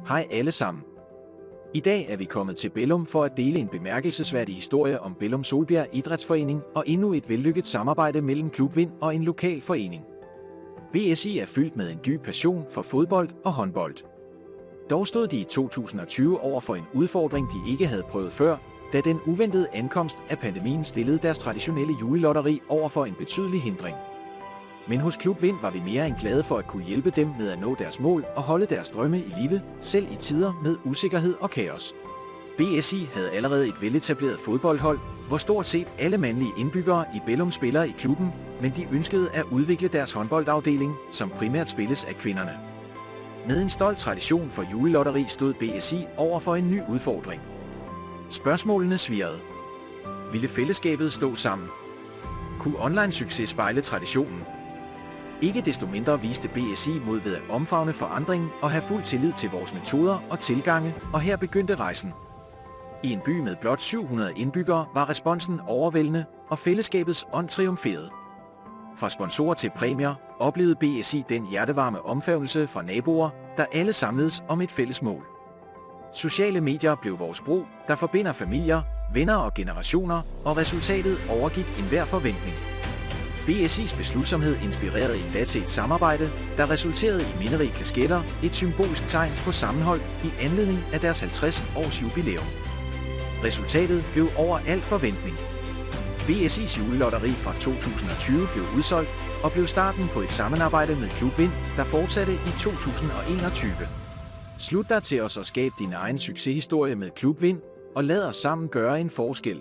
Hej alle sammen. I dag er vi kommet til Bellum for at dele en bemærkelsesværdig historie om Bellum Solbjerg Idrætsforening og endnu et vellykket samarbejde mellem Klub Vind og en lokal forening. BSI er fyldt med en dyb passion for fodbold og håndbold. Dog stod de i 2020 over for en udfordring, de ikke havde prøvet før, da den uventede ankomst af pandemien stillede deres traditionelle julelotteri over for en betydelig hindring. Men hos Klub Vind var vi mere end glade for at kunne hjælpe dem med at nå deres mål og holde deres drømme i live, selv i tider med usikkerhed og kaos. BSI havde allerede et veletableret fodboldhold, hvor stort set alle mandlige indbyggere i Bellum spiller i klubben, men de ønskede at udvikle deres håndboldafdeling, som primært spilles af kvinderne. Med en stolt tradition for julelotteri stod BSI over for en ny udfordring. Spørgsmålene svirrede. Ville fællesskabet stå sammen? Kunne online-succes spejle traditionen? Ikke desto mindre viste BSI mod ved at omfavne forandringen og have fuld tillid til vores metoder og tilgange, og her begyndte rejsen. I en by med blot 700 indbyggere var responsen overvældende, og fællesskabets ånd triumferede. Fra sponsorer til præmier oplevede BSI den hjertevarme omfavnelse fra naboer, der alle samledes om et fælles mål. Sociale medier blev vores bro, der forbinder familier, venner og generationer, og resultatet overgik enhver forventning. BSI's beslutsomhed inspirerede endda til et samarbejde, der resulterede i minderige kasketter, et symbolsk tegn på sammenhold i anledning af deres 50 års jubilæum. Resultatet blev over al forventning. BSI's julelotteri fra 2020 blev udsolgt og blev starten på et samarbejde med Klub Vind, der fortsatte i 2021. Slut dig til os og skab din egen succeshistorie med Klub Vind, og lad os sammen gøre en forskel.